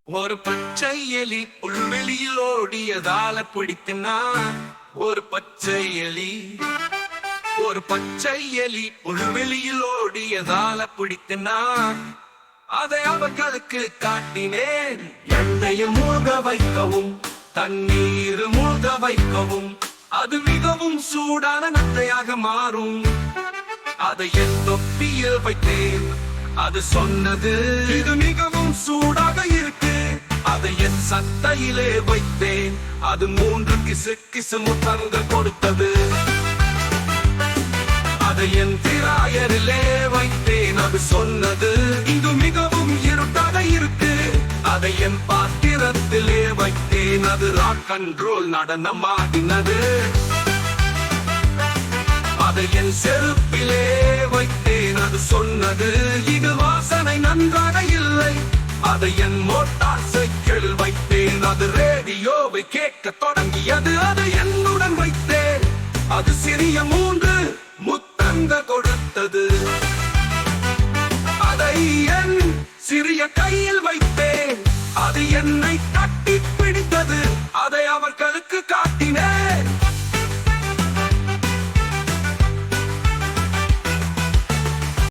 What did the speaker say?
ஒரு பச்சை எலி புல்வெளியில் ஓடியதால பிடித்தனா ஒரு பச்சை எலி புல்வெளியில் ஓடியதால பிடித்தனா அதை அவர்களுக்கு காட்டினேன். எண்ணெயை மூழ்க வைக்கவும் தண்ணீர் மூழ்க வைக்கவும் அது மிகவும் சூடான நத்தையாக மாறும். அதை என் தொப்பியில் வைத்தேன். அது சொன்னது, இது மிகவும் சூடாக இருக்கு. அதை என் சட்டையிலே வைத்தேன். அது 3 கிசு கிசு முத்தங்கள் கொடுத்தது. அதை என் திராயரிலே வைத்தேன். அது சொன்னது, இது மிகவும் இருட்டாக இருக்கு. அதை என் பாத்திரத்திலே வைத்தேன். அது ராக் அண்ட் ரோல் நடனமாடினது. அதை என் செருப்பிலே வைத்தேன். அது சொன்னது, இது வாசனை நன்றாக இல்லை. அதை என் மோட்டார் சைக்கிள் வைத்தேன். அது ரேடியோவை கேட்க தொடங்கியது. அதை என்னுடன் வைத்தேன். அது சிறிய 3 முத்தங்கள் கொடுத்தது. அதை என் சிறிய கையில் வைத்தேன். அது என்னை